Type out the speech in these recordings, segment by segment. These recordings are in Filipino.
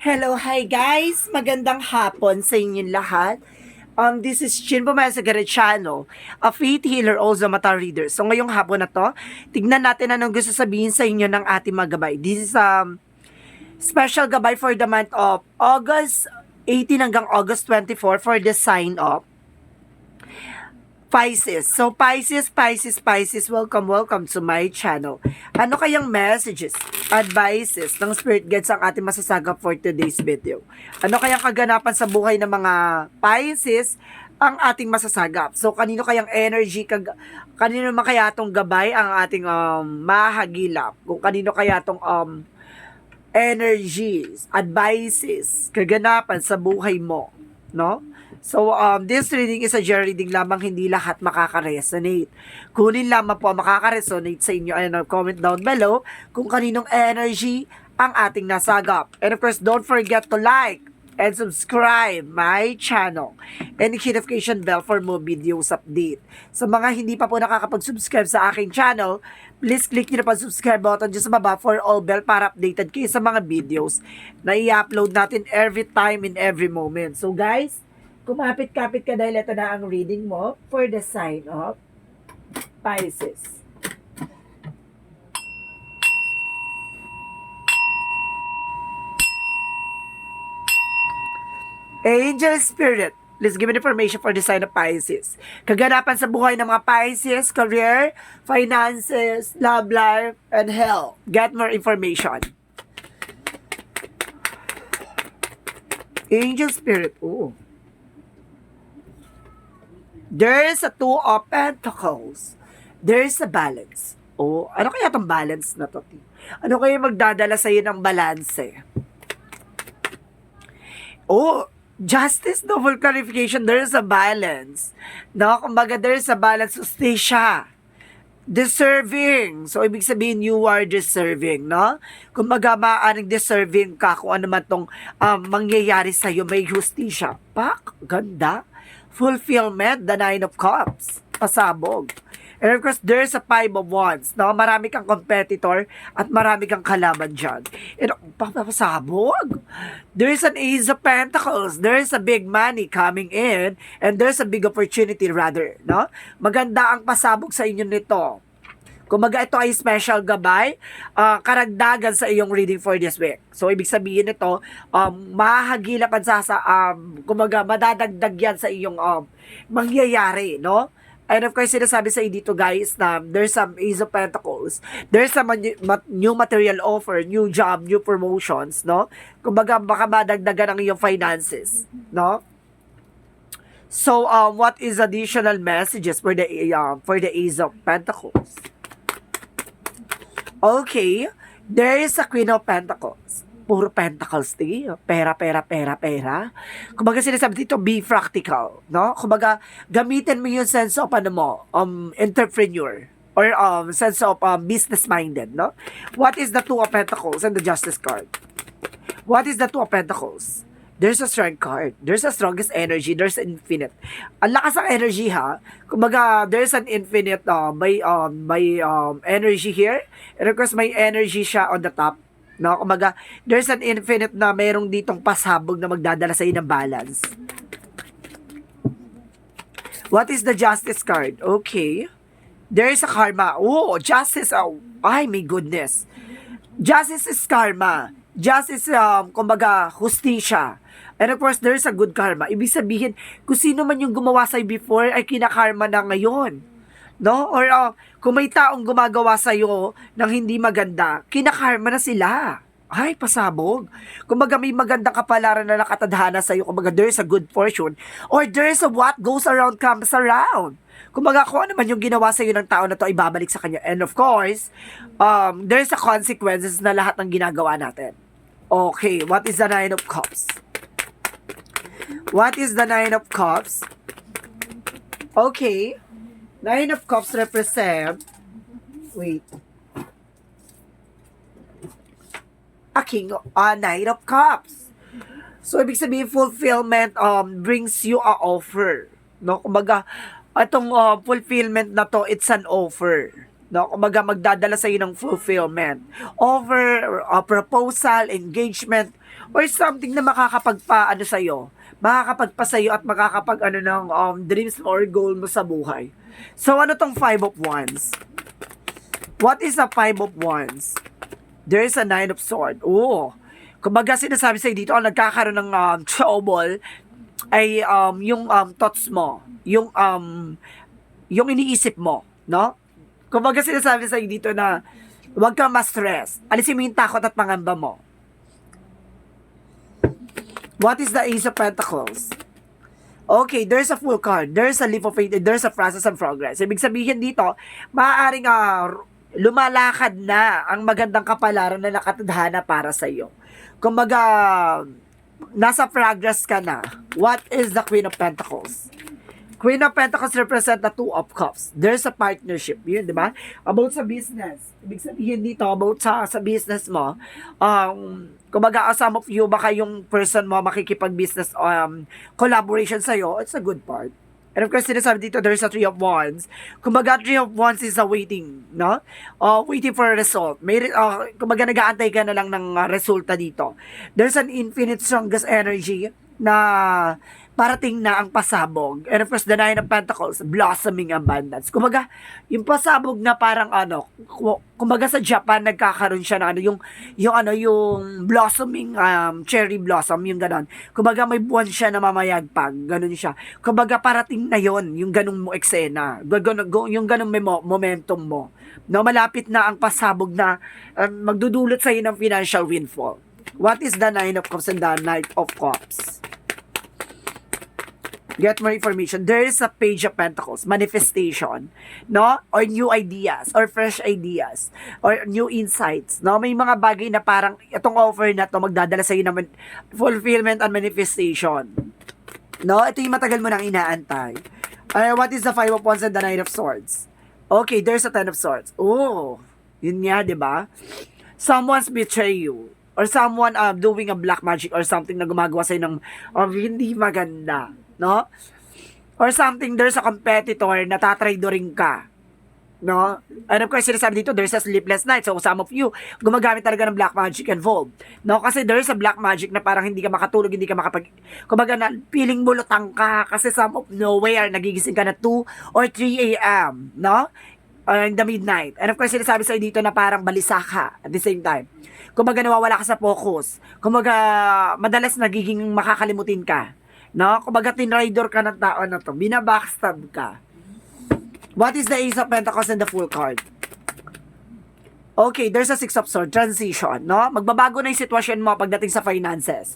Hello, hi guys! Magandang hapon sa inyong lahat. This is Chin Bumesa Garechano, a faith healer, also mata reader. So ngayong hapon na to, tignan natin anong gusto sabihin sa inyo ng ating mga gabay. This is special gabay for the month of August 18 hanggang August 24 for the sign of Pisces. So Pisces, welcome to my channel. Ano kayang messages, advices ng spirit guides ang ating masasagap for today's video? Ano kayang kaganapan sa buhay ng mga Pisces ang ating masasagap? So kanino kayang energy, kanino man kaya tong gabay ang ating mahagilap? Kung kanino kaya tong energies, advices, kaganapan sa buhay mo, no? So, this reading is a general reading lamang, hindi lahat makaka-resonate. Kunin lamang po ang makaka-resonate sa inyo and comment down below kung kaninong energy ang ating nasagap. And of course, don't forget to like and subscribe my channel and hit notification bell for more videos update. Sa mga hindi pa po nakakapag-subscribe sa aking channel, please click nyo na pa subscribe button dyan sa baba for all bell para updated kayo sa mga videos na i-upload natin every time in every moment. So guys, kumapit-kapit ka dahil ito na ang reading mo for the sign of Pisces. Angel Spirit, let's give information for the sign of Pisces. Kaganapan sa buhay ng mga Pisces, career, finances, love life, and health. Get more information. Angel Spirit, oh. There's a two of pentacles. There's a balance. Oh, ano kaya itong balance na to? Ano kaya magdadala sa'yo ng balance? Oh, justice, double clarification, there's a balance. No, kumbaga there's a balance, justisya. Deserving. So, ibig sabihin, you are deserving, no? Kumbaga, maaaring deserving ka kung ano man tong mangyayari sa'yo, may justisya. Pak, ganda. Fulfillment, the Nine of Cups, pasabog. And of course, there's a Five of Wands, no? Marami kang competitor at marami kang kalaban dyan. And pasabog. There's an Ace of Pentacles. There's a big money coming in and there's a big opportunity rather, no? Maganda ang pasabog sa inyo nito. Kumaga ito ay special gabay, karagdagan sa iyong reading for this week. So, ibig sabihin nito, mahagilapan kumaga madadagdag yan sa iyong mangyayari, no? And of course, sinasabi sa dito guys na there's some Ace of Pentacles, there's some new material offer, new job, new promotions, no? Kumbaga, baka madagdagan ang iyong finances, no? So, what is additional messages for the Ace of Pentacles? Okay, there is a Queen of Pentacles. Puro pentacles, pera. Kumbaga sinasabi dito, be practical, no? Kumbaga, gamitin mo yung sense of, entrepreneur or sense of business-minded, no? What is the Two of Pentacles and the Justice card? What is the Two of Pentacles? There's a strength card. There's a strongest energy. There's an infinite. Ang lakas ng energy ha. Kumbaga, there's an infinite may energy here. And of course, may energy siya on the top. No? Kumbaga, there's an infinite na mayroong ditong pasabog na magdadala sa ng balance. What is the Justice card? Okay. There is a karma. Oh, justice. Oh, ay, my goodness. Justice is karma. Justice, kumbaga, hustisya. And of course, there's a good karma. Ibig sabihin, kung sino man yung gumawa sa'yo before, ay kinakarma na ngayon. No? Or kung may taong gumagawa sa'yo ng hindi maganda, kinakarma na sila. Ay, pasabog. Kumbaga may magandang kapalaran na nakatadhana sa'yo. Kumbaga there's a good fortune. Or there's a what goes around comes around. Kumbaga kung ano man yung ginawa sa'yo ng tao na to, ay babalik sa kanya. And of course, there's a consequences na lahat ng ginagawa natin. Okay, what is the Nine of Cups? What is the Nine of Cups? Okay. Nine of Cups represent, wait, a king, Nine of Cups. So, ibig sabihin, fulfillment brings you a offer. No? Kumbaga, itong fulfillment na to, it's an offer. No, kumbaga magdadala sa ng fulfillment, over proposal, engagement, or something na makakapagpa-ano sa iyo, makakapagpa sa iyo at makakapag ano ng dreams or goal mo sa buhay. So ano tong Five of Wands? What is a Five of Wands? There is a Nine of Swords. Oh, kumbaga sinasabi sa'yo dito, nagkakaroon ng trouble ay yung thoughts mo, yung iniisip mo, no? Kumbaga sinasabi sa'yo dito na huwag kang ma-stress. Alisin mo yung takot at pangamba mo. What is the Ace of Pentacles? Okay, there's a full card. There's a leap of faith. There's a process and progress. Ibig sabihin dito, maaaring lumalakad na ang magandang kapalaran na nakatadhana para sa iyo. Kumbaga, nasa progress ka na. What is the Queen of Pentacles? Queen of Pentacles represent the Two of Cups. There's a partnership. Yun, di ba? About sa business. Ibig sabihin dito, about sa business mo, kumbaga, some of you, baka yung person mo makikipag-business collaboration sa'yo, it's a good part. And of course, sinasabi dito, there's a Three of Wands. Kumbaga, Three of Wands is a waiting, no? Waiting for a result. Kumbaga, nag-aantay ka na lang ng resulta dito. There's an infinite strongest energy na parating na ang pasabog. And of course, the Nine of Pentacles, blossoming abundance. Kumbaga, yung pasabog na parang kumbaga sa Japan, nagkakaroon siya na yung blossoming cherry blossom, yung ganon. Kumbaga, may buwan siya na mamayagpag, ganon siya. Kumbaga, parating na yon yung ganong mo eksena, yung ganong momentum mo. No, malapit na ang pasabog na magdudulot sa'yo ng financial windfall. What is the Nine of Cups and the Knight of Cups? Get more information. There is a Page of Pentacles, manifestation, no? Or new ideas, or fresh ideas, or new insights, no? May mga bagay na parang itong offer na to magdadala sa iyo ng fulfillment and manifestation. No? Ito yung matagal mo nang inaantay. What is the Five of Wands and the Knight of Swords? Okay, there's a Ten of Swords. Oh, yun nga, di ba? Someone's betray you. Or someone doing a black magic or something na gumagawa sa'yo ng hindi maganda. No? Or something, there's a competitor na tatraidoring ka. No? And of course, sinasabi dito, there's a sleepless night. So, some of you, gumagamit talaga ng black magic involved. No? Kasi there's a black magic na parang hindi ka makatulog, hindi ka kumbaga na, feeling mo lutang ka. Kasi some of nowhere, nagigising ka na 2 or 3 a.m. No? In the midnight. And of course, sinasabi sa'yo dito na parang balisa ka at the same time. Kumbaga, nawawala ka sa focus. Kumbaga, madalas nagiging makakalimutin ka. No? Kumbaga, tinrider ka ng tao na to. Binabackstab ka. What is the Ace of Pentacles and the Full card? Okay, there's a Six of Swords. Transition, no? Magbabago na yung sitwasyon mo pagdating sa finances.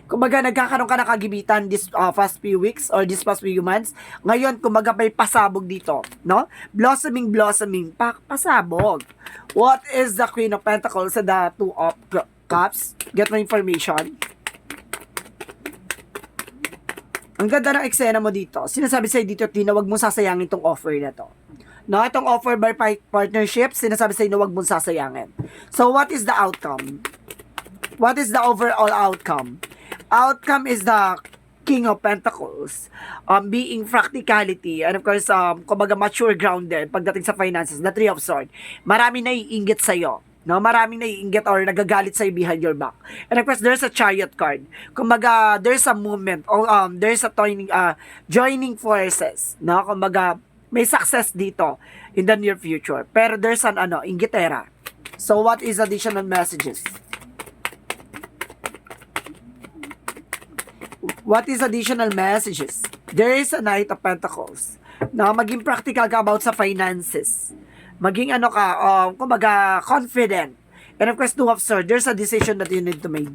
Kumbaga, nagkakaroon ka na kagibitan this past few weeks or this past few months. Ngayon, kumbaga, may pasabog dito, no? Blossoming, pasabog. What is the Queen of Pentacles and the Two of Cups? Get my information. Ang ganda ng eksena mo dito. Sinasabi sa'yo dito, Tina, wag mong sasayangin itong offer na to. No, itong offer by partnership, sinasabi sa'yo na wag mong sasayangin. So, what is the outcome? What is the overall outcome? Outcome is the King of Pentacles, being practicality, and of course, kumbaga mature, grounded, pagdating sa finances, the Three of Swords. Marami na iinggit sa'yo. No, maraming naiinggit or nagagalit sa'yo behind your back. And of course, there's a Chariot card. Kumbaga, there's a movement, or there's a joining forces. No, kumbaga, may success dito in the near future. Pero there's an inggitera. So, what is additional messages? What is additional messages? There is a Knight of Pentacles. Na maging practical ka about sa finances. Maging kumbaga, confident. And of course, Two of Swords, there's a decision that you need to make.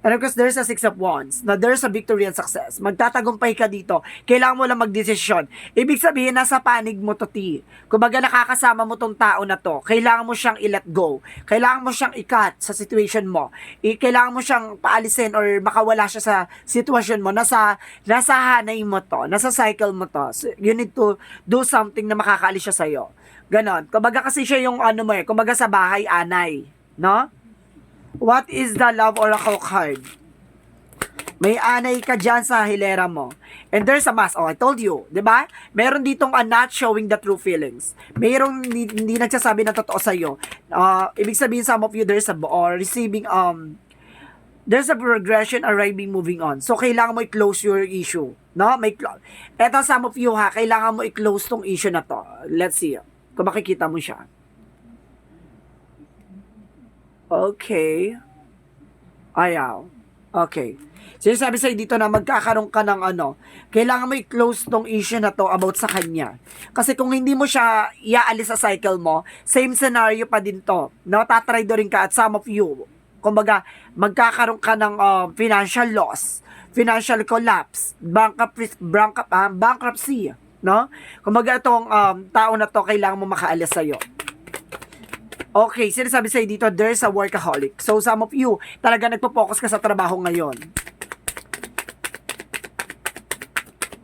And of course, there's a Six of Wands, na there's a victory and success. Magtatagumpay ka dito. Kailangan mo lang magdesisyon. Ibig sabihin, nasa panig mo to, T. Kumbaga, nakakasama mo tong tao na to. Kailangan mo siyang i-let go. Kailangan mo siyang i-cut sa situation mo. Kailangan mo siyang paalisin or makawala siya sa situation mo. Nasa hanay mo to. Nasa cycle mo to. So, you need to do something na makakaalis siya sa'yo. Ganon. Kumbaga kasi siya yung kumbaga sa bahay, anay. No? What is the Love Oracle card? May anay ka dyan sa hilera mo. And there's a mask. Oh, I told you. 'Di ba? Meron ditong not showing the true feelings. Mayroong hindi nagsasabi na totoo sa'yo. Ibig sabihin, some of you, there's a, or receiving, there's a progression arriving, moving on. So, kailangan mo i-close your issue. No? Eto, some of you ha, kailangan mo i-close tong issue na to. Let's see. Kung makikita mo siya. Okay. Ayaw. Okay. Sinasabi sa'yo dito na magkakaroon ka ng kailangan mo i-close tong issue na to about sa kanya. Kasi kung hindi mo siya iaalis sa cycle mo, same scenario pa din to. No? Tatry rin ka at some of you. Kumbaga, magkakaroon ka ng financial loss, financial collapse, bankruptcy. No? Kumbaga, itong tao na to, kailangan mo makaalis sa'yo. Okay, sinasabi sa'yo dito, there's a workaholic. So, some of you, talaga nagpo-focus ka sa trabaho ngayon.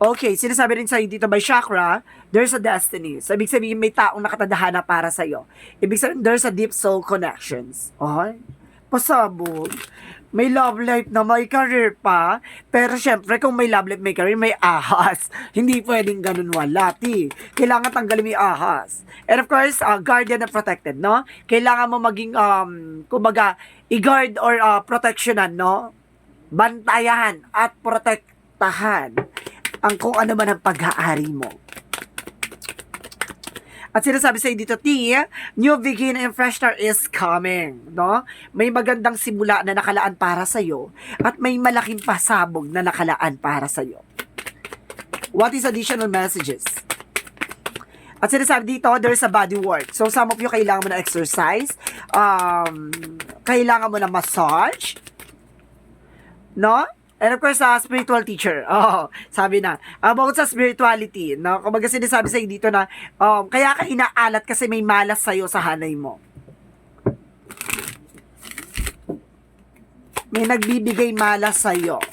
Okay, sinasabi rin sa'yo dito by chakra, there's a destiny. So, ibig sabihin, may taong nakatadhana para sa'yo. Ibig sabihin, there's a deep soul connections. Okay? Pasabog. May love life na, may career pa. Pero syempre, kung may love life, may career, may ahas. Hindi pwedeng ganun walati. Kailangan tanggalin mo yung ahas. And of course, guardian and protected, no? Kailangan mo maging, kumbaga, i-guard or protectionan, no? Bantayan at protektahan ang kung ano man ang pag-aari mo. At sinasabi sa'yo dito, T, new beginning and fresh start is coming. No? May magandang simula na nakalaan para sa'yo at may malaking pasabog na nakalaan para sa'yo. What is additional messages? At sinasabi dito, there's a body work. So, some of you, kailangan mo na exercise. Kailangan mo na massage. No? And of course, spiritual teacher. Oh, sabi na. About sa spirituality, no? Kumbaga sinasabi sa'yo dito na, kaya ka inaalat kasi may malas sa'yo sa hanay mo. May nagbibigay malas sa'yo.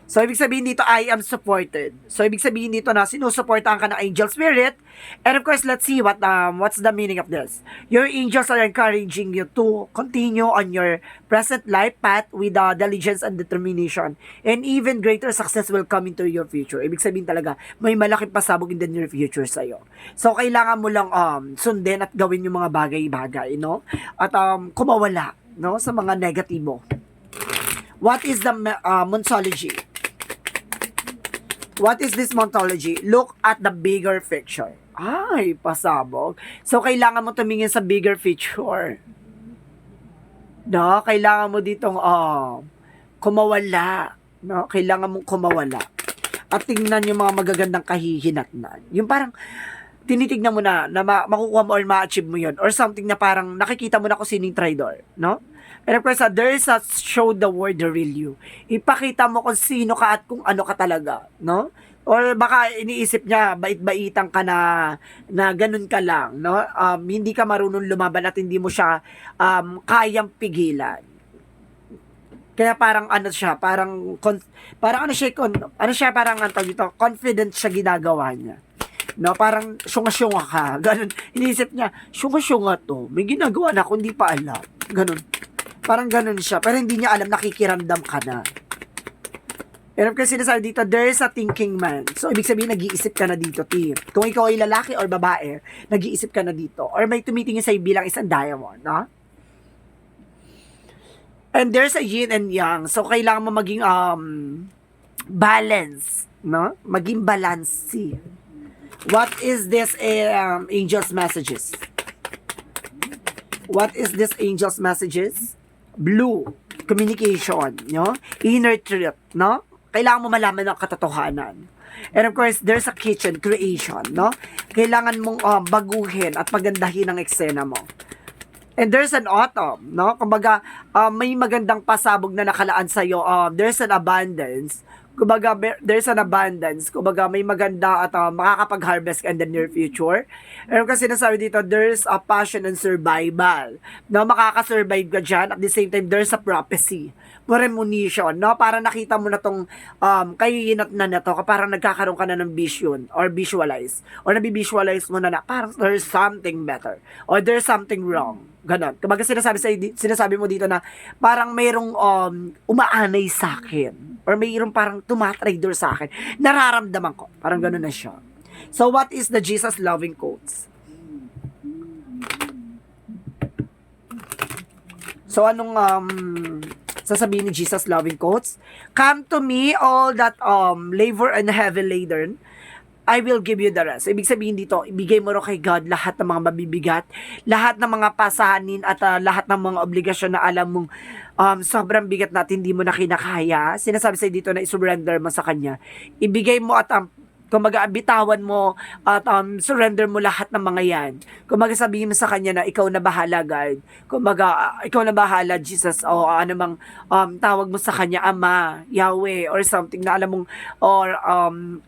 So, ibig sabihin dito, I am supported. So, ibig sabihin dito na sinusuportahan ka ng angel spirit. And of course, let's see what's the meaning of this. Your angels are encouraging you to continue on your present life path with diligence and determination. And even greater success will come into your future. Ibig sabihin talaga, may malaking pasabog in the near future sa'yo. So, kailangan mo lang sundin at gawin yung mga bagay-bagay, no? At kumawala, no? Sa mga negatibo. What is the Monsology? What is this Montology? Look at the bigger picture. Ay, pasabog. So, kailangan mo tumingin sa bigger picture. No? Kailangan mo ditong, kumawala. No? Kailangan mong kumawala. At tingnan yung mga magagandang kahihinatnan. Yung parang, tinitignan mo na makukuha mo or ma-achieve mo yun. Or something na parang nakikita mo na kung sino yung traidor. No? And of course, there is a show the world the real you. Ipakita mo kung sino ka at kung ano ka talaga, no? Or baka iniisip niya, bait-baitan ka na ganun ka lang, no? Hindi ka marunong lumaban at hindi mo siya kayang pigilan. Kaya parang parang confident siya ginagawa niya. No, parang syunga-syunga ka. Ganun. Iniisip niya, syunga-syunga to. May ginagawa na ako, hindi pa alam. Ganun. Parang ganun siya. Pero hindi niya alam, nakikiramdam ka na. And kasi sinasabi dito, there is a thinking man. So, ibig sabihin, nag-iisip ka na dito, T. Kung ikaw ay lalaki or babae, nag-iisip ka na dito. Or may tumitingin sa'yo bilang isang diamond, no? And there's a yin and yang. So, kailangan mo maging balance, no? Maging balancey. What is this angel's messages? What is this angel's messages? Blue, communication, no? Inner truth, no? Kailangan mo malaman ang katotohanan. And of course, there's a kitchen, creation, no? Kailangan mong baguhin at pagandahin ang eksena mo. And there's an autumn, no? Kumbaga, may magandang pasabog na nakalaan sa'yo. There's an abundance. Kumbaga, there's an abundance. Kumbaga, may maganda at makakapag-harvest ka in the near future. And kasi sinasabi dito, there's a passion and survival. No, makakasurvive ka dyan. At the same time, there's a prophecy. Premonition, no? Para nakita mo na tong kahihinat na to, parang nagkakaroon ka na ng vision or visualize. Or nabivisualize mo na parang there's something better. Or there's something wrong. Ganon. Kumbaga sinasabi mo dito na parang mayroong umaanay sa akin. Or mayroong parang tumatraitor sa akin. Nararamdaman ko. Parang ganon na siya. So, what is the Jesus loving quotes? So, anong sasabihin ni Jesus loving quotes? Come to me, all that labor and heavy laden, I will give you the rest. So, ibig sabihin dito, ibigay mo rin kay God lahat ng mga mabibigat, lahat ng mga pasanin at lahat ng mga obligasyon na alam mong sobrang bigat na at hindi mo na kinakaya. Sinasabi sa'yo dito na i-surrender mo sa Kanya. Ibigay mo at kumbaga, bitawan mo at surrender mo lahat ng mga yan. Kumbaga, sabihin mo sa Kanya na ikaw na bahala, God. Kumbaga, ikaw na bahala, Jesus, o anumang tawag mo sa Kanya, Ama, Yahweh, or something na alam mong, or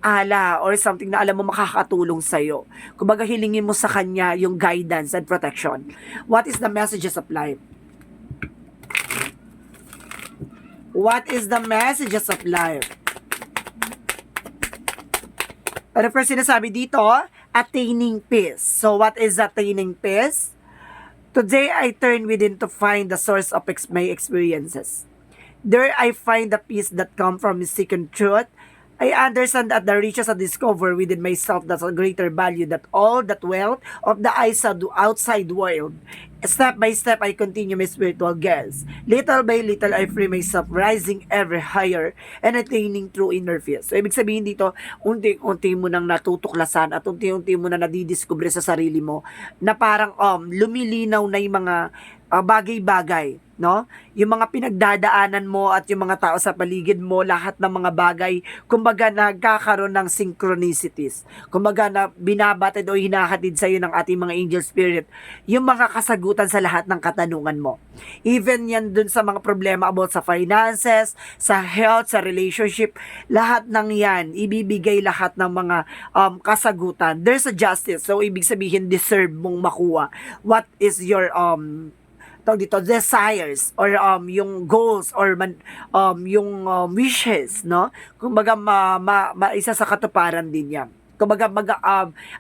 Allah, or something na alam mo makakatulong sa'yo. Kumbaga, hilingin mo sa Kanya yung guidance and protection. What is the messages of life? What is the messages of life? Ano first sinasabi dito? Attaining peace. So, what is attaining peace? Today, I turn within to find the source of my experiences. There, I find the peace that comes from seeking truth. I understand that the riches I discover within myself that's a greater value than all that wealth of the outside world. Step by step, I continue my spiritual goals. Little by little, I free myself, rising ever higher and attaining true inner peace. So, ibig sabihin dito, unti-unti mo nang natutuklasan at unti-unti mo na nadidiscover sa sarili mo na parang lumilinaw na yung mga bagay-bagay, no? Yung mga pinagdadaanan mo at yung mga tao sa paligid mo, lahat ng mga bagay, kumbaga nagkakaroon ng synchronicities. Kumbaga na binabatid o hinahatid sa iyo ng ating mga angel spirit, yung mga kasagutan sa lahat ng katanungan mo. Even yan dun sa mga problema about sa finances, sa health, sa relationship, lahat ng yan, ibibigay lahat ng mga kasagutan. There's a justice. So, ibig sabihin, deserve mong makuha. What is your dito desires or yung goals or yung wishes, no? Kumbaga isa sa katuparan din yan. Kumbaga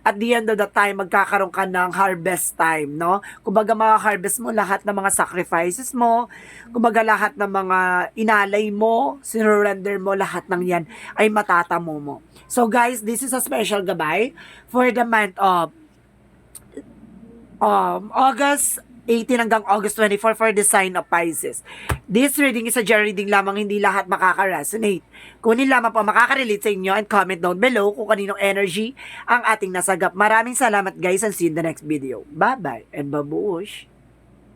at the end of the time magkakaroon ka ng harvest time, no? Kumbaga ma-harvest mo lahat ng mga sacrifices mo, kumbaga lahat ng mga inalay mo, sinurrender mo, lahat ng yan ay matatamo mo. So guys, this is a special gabay for the month of August 18 hanggang August 24 for the sign of Pisces. This reading is a general reading lamang, hindi lahat makaka-resonate. Kunin lamang po makaka-relate sa inyo and comment down below kung kaninong energy ang ating nasagap. Maraming salamat guys and see you in the next video. Bye-bye and babush!